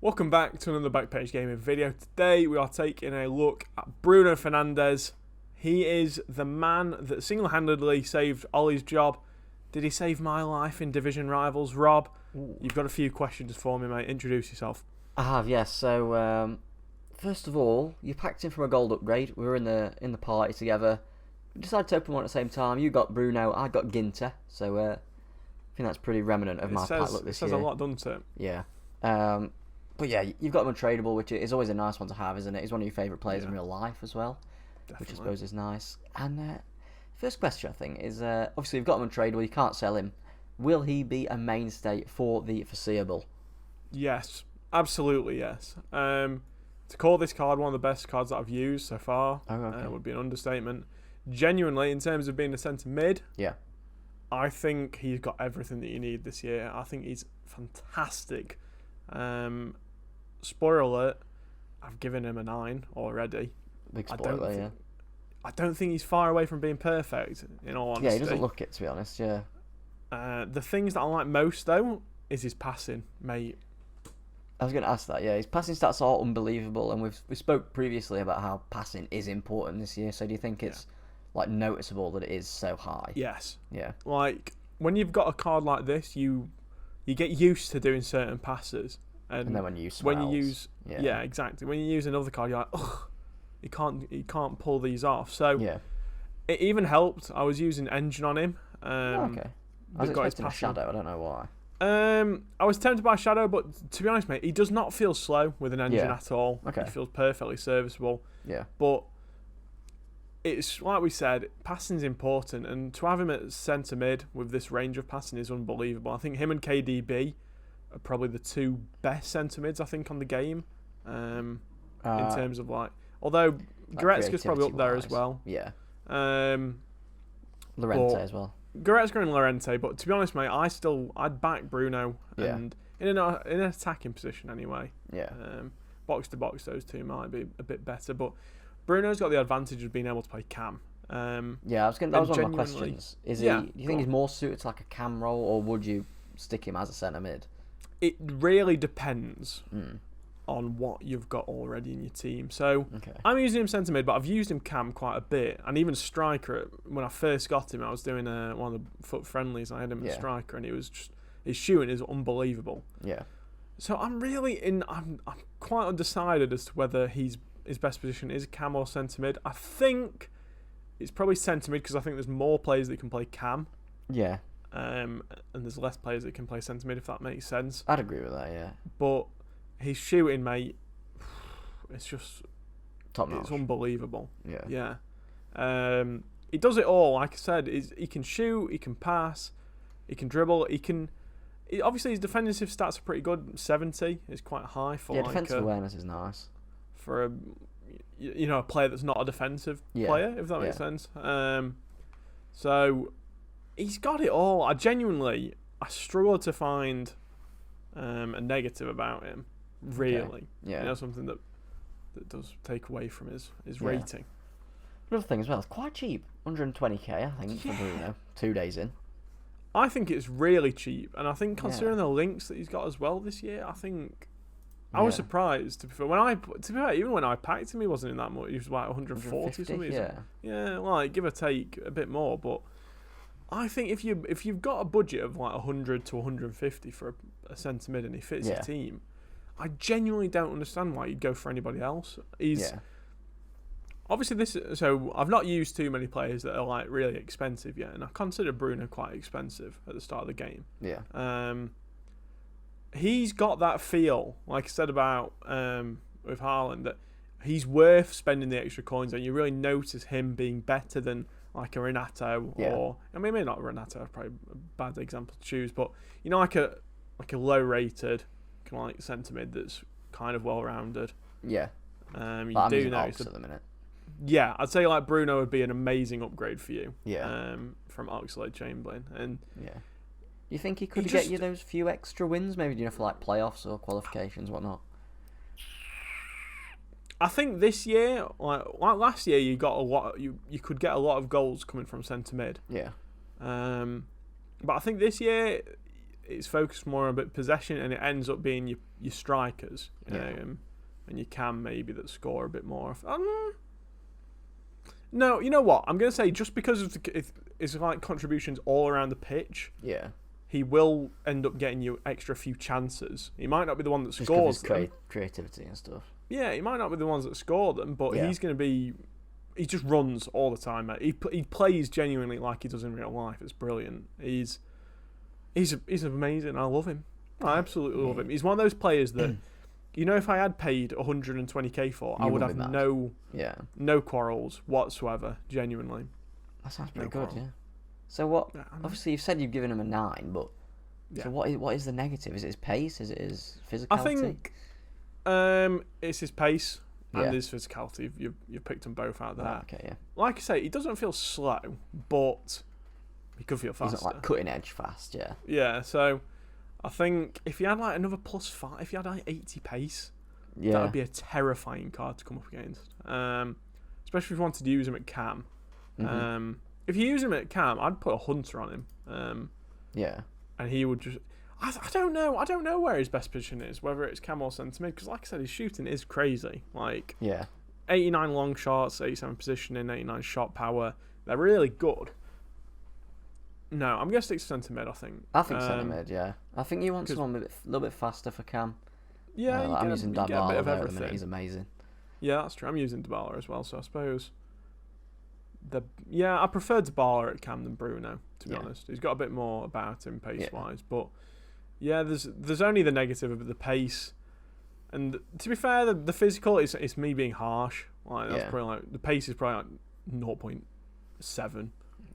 Welcome back to another Backpage Gaming video. Today we are taking a look at Bruno Fernandes. He is the man that single-handedly saved Ollie's job. Did he save my life in Division Rivals? Rob, you've got a few questions for me, mate. Introduce yourself. I have, yes. So, first of all, you packed in from a gold upgrade. We were in the party together. We decided to open one at the same time. You got Bruno, I got Ginter. So, I think that's pretty remnant of my pack look this year. It says a lot, doesn't it? Yeah. But yeah, you've got him untradeable, which is always a nice one to have, isn't it? He's one of your favourite players in real life as well, which I suppose is nice. And first question, I think, is obviously you've got him untradeable, you can't sell him. Will he be a mainstay for the foreseeable? Yes, absolutely yes. To call this card one of the best cards that I've used so far would be an understatement. Genuinely, in terms of being a centre mid, yeah, I think he's got everything that you need this year. I think he's fantastic. Spoiler alert, I've given him a 9 already. Big spoiler, yeah. I don't think he's far away from being perfect, in all honesty. Yeah, he doesn't look it, to be honest, yeah. The things that I like most, though, is his passing, mate. I was going to ask that, yeah. His passing stats are unbelievable, and we spoke previously about how passing is important this year, so do you think it's like noticeable that it is so high? Yes. Yeah. Like, when you've got a card like this, you get used to doing certain passes. And then when you use yeah, exactly. When you use another card, you're like, ugh, you can't pull these off. So yeah, it even helped. I was using Engine on him. Okay. I was expecting a Shadow. I don't know why. I was tempted by Shadow, but to be honest, mate, he does not feel slow with an Engine at all. Okay. He feels perfectly serviceable. Yeah. But it's like we said, passing is important, and to have him at centre mid with this range of passing is unbelievable. I think him and KDB are probably the two best centre mids I think on the game. In terms of although Goretzka's probably up there as well. Yeah. Lorente as well. Goretzka and Lorente, but to be honest, mate, I'd back Bruno and in an attacking position anyway. Yeah. Box to box, those two might be a bit better, but Bruno's got the advantage of being able to play cam. Yeah, that was one of my questions. Is he? Do you think he's more suited to like a cam role, or would you stick him as a centre mid? It really depends on what you've got already in your team. So I'm using him centre mid, but I've used him cam quite a bit, and even striker. When I first got him, I was doing one of the foot friendlies. I had him at striker, and his shooting is unbelievable. Yeah. So I'm quite undecided as to whether his best position is cam or centre mid. I think it's probably centre mid because I think there's more players that can play cam. Yeah. And there's less players that can play centre mid, if that makes sense. I'd agree with that, yeah. But his shooting, mate, it's just top notch. It's unbelievable. Yeah. Yeah. He does it all. Like I said, he can shoot, he can pass, he can dribble, obviously his defensive stats are pretty good. 70 is quite high for defensive awareness is nice for a player that's not a defensive player, if that makes sense. So he's got it all. I struggle to find a negative about him, really. Yeah. Something that does take away from his rating. Another thing as well, it's quite cheap. 120k, I think, for Bruno. 2 days in. I think it's really cheap, and I think considering the links that he's got as well this year, I think I was surprised. To be fair, even when I packed him, he wasn't in that much. He was like 140 something. Yeah, like give or take a bit more. But I think if you've got a budget of like 100 to 150 for a centre mid and he fits your team, I genuinely don't understand why you'd go for anybody else. Obviously so I've not used too many players that are like really expensive yet, and I consider Bruno quite expensive at the start of the game. Yeah. He's got that feel, like I said about with Haaland, that he's worth spending the extra coins on. You really notice him being better than like a Renato or maybe not Renato, probably a bad example to choose, but like a low rated kind of like centre mid that's kind of well rounded. Yeah. You do notice at the minute. Yeah, I'd say like Bruno would be an amazing upgrade for you. Yeah. From Oxlade-Chamberlain, and You think he could get you those few extra wins, maybe for like playoffs or qualifications, whatnot? I think this year, like last year, you got a lot. You could get a lot of goals coming from centre mid. Yeah. But I think this year it's focused more on a bit of possession, and it ends up being your strikers, and your cam maybe that score a bit more. No, you know what? I'm going to say just because of it's like contributions all around the pitch. Yeah. He will end up getting you extra few chances. He might not be the one that Just scores them. Creativity and stuff. Yeah, he might not be the ones that score them, but he's going to be. He just runs all the time, mate. He plays genuinely like he does in real life. It's brilliant. He's amazing. I love him. I absolutely love him. He's one of those players that, if I had paid 120k for, I would have no quarrels whatsoever. Genuinely. That sounds pretty good. Yeah. So what? Obviously, you've said you've given him a 9, but so what is the negative? Is it his pace? Is it his physicality? I think it's his pace and his physicality. You've picked them both out there. Right, okay, yeah. Like I say, he doesn't feel slow, but he could feel faster. He's not like cutting edge fast, yeah. Yeah, so I think if you had like another +5, if you had like 80 pace, that would be a terrifying card to come up against. Especially if you wanted to use him at cam. Mm-hmm. If you use him at cam, I'd put a hunter on him. And he would just. I don't know. I don't know where his best position is, whether it's cam or centre mid, because like I said, his shooting is crazy. 89 long shots, 87 positioning, 89 shot power. They're really good. No, I'm going to stick to centre mid, I think. I think centre mid, yeah. I think you want someone a little bit faster for cam. Yeah, I'm using Dybala there at the minute. He's amazing. Yeah, that's true. I'm using Dybala as well, so I suppose. I prefer Dybala at cam than Bruno, to be honest. He's got a bit more about him pace-wise, but there's only the negative of the pace, and to be fair, the physical it's me being harsh. That's probably the pace is probably 0.7,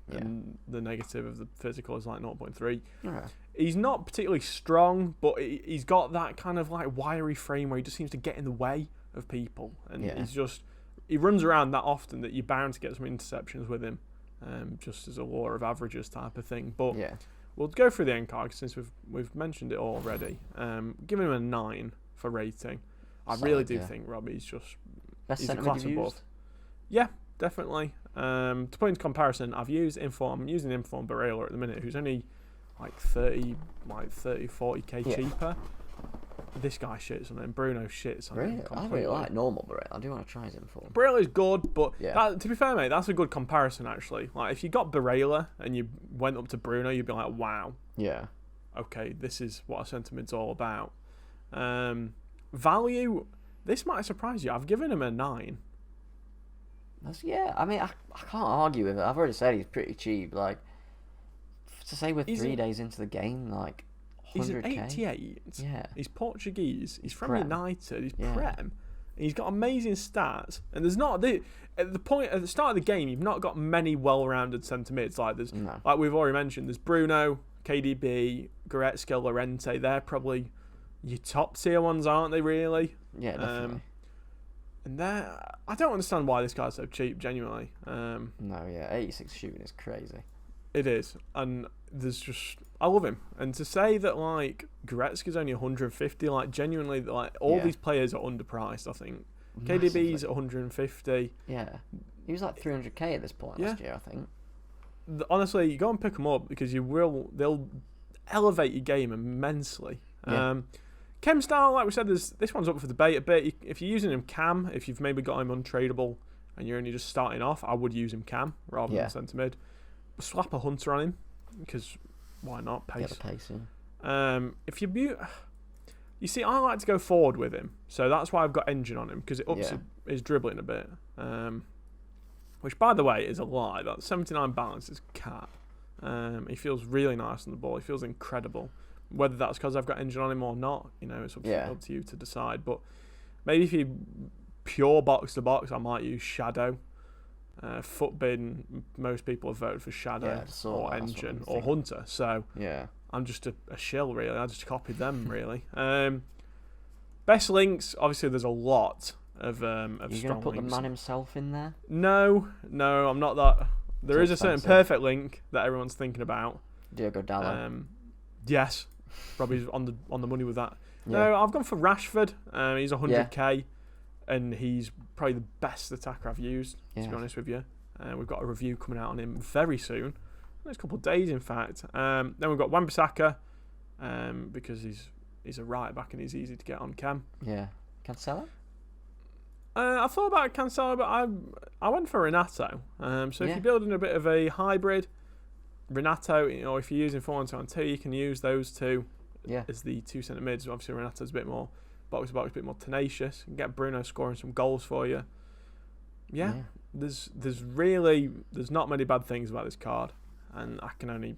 and the negative of the physical is 0.3. Okay. He's not particularly strong, but he's got that kind of wiry frame where he just seems to get in the way of people, and he runs around that often that you're bound to get some interceptions with him, just as a law of averages type of thing. But we'll go through the end card since we've mentioned it already. Giving him a 9 for rating. I really do think Robbie's just best he's centre a class mid you've above. used? Yeah, definitely. To put into comparison, I'm using Inform Barella at the minute, who's only 40k cheaper. This guy shits on him. Bruno shits on him. I really like normal Barella. I do want to try his Inform. Barella's good, but to be fair, mate, that's a good comparison actually. If you got Barella and you went up to Bruno, you'd be like, wow. Yeah. Okay, this is what a centre mid's all about. Value, this might surprise you. I've given him a 9. I mean, I can't argue with it. I've already said he's pretty cheap. To say we're 3 days into the game, he's an 100k. 88. Yeah. He's Portuguese. He's from Prem. United. He's Prem. And he's got amazing stats. And there's not at the start of the game, you've not got many well-rounded centre mids. Like we've already mentioned, there's Bruno, KDB, Goretzka, Llorente. They're probably your top tier ones, aren't they? Really? Yeah, definitely. And I don't understand why this guy's so cheap. Genuinely. 86 shooting is crazy. It is, and I love him. And to say that Goretzka's only 150, genuinely, all these players are underpriced. I think KDB's at 150. Yeah, he was 300k at this point last year, I think. Honestly, you go and pick them up because they'll elevate your game immensely. Yeah. Chem style, like we said, this one's up for debate a bit. If you're using him cam, if you've maybe got him untradeable and you're only just starting off, I would use him cam rather than centre mid. Slap a hunter on him because why not? Pace. Get the pace in. If you see, I like to go forward with him, so that's why I've got engine on him because it ups his dribbling a bit. Which, by the way, is a lie. That 79 balance is cat. He feels really nice on the ball. He feels incredible. Whether that's because I've got engine on him or not, it's up to you to decide. But maybe if you pure box to box, I might use Shadow. Footbin, most people have voted for Shadow or Engine or Hunter, so I'm just a shill really. I just copied them really. Best links, obviously there's a lot of strong links. You gonna put the man himself in there? No, I'm not that. There is a certain perfect link that everyone's thinking about. Diogo Dalot. Yes, Robbie's on the money with that. No, I've gone for Rashford. He's 100k. And he's probably the best attacker I've used, to be honest with you. We've got a review coming out on him very soon. Next couple of days, in fact. Then we've got Wan-Bissaka, because he's a right back and he's easy to get on cam. Yeah. Cancelo? I thought about Cancelo, but I went for Renato. So if you're building a bit of a hybrid, Renato, if you're using 4-1-2-2, you can use those two as the two centre mids. Obviously, Renato's a bit more box to box, a bit more tenacious. You can get Bruno scoring some goals for you. Yeah. There's not many bad things about this card, and I can only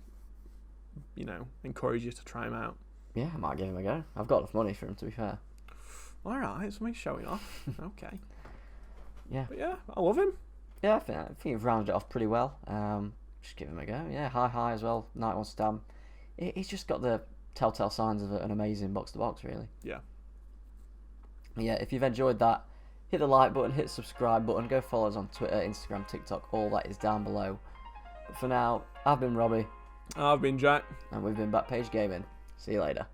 encourage you to try him out. Yeah, I might give him a go. I've got enough money for him, to be fair. All right, something showing off. Okay. Yeah. But yeah, I love him. Yeah, I think you've rounded it off pretty well. Just give him a go. Yeah, high as well. 91 stamp. He's just got the telltale signs of an amazing box to box, really. Yeah. Yeah, if you've enjoyed that, hit the like button, hit the subscribe button, go follow us on Twitter, Instagram, TikTok. All that is down below. But for now, I've been Robbie. I've been Jack. And we've been Backpage Gaming. See you later.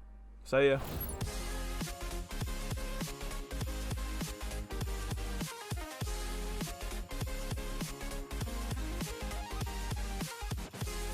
See ya.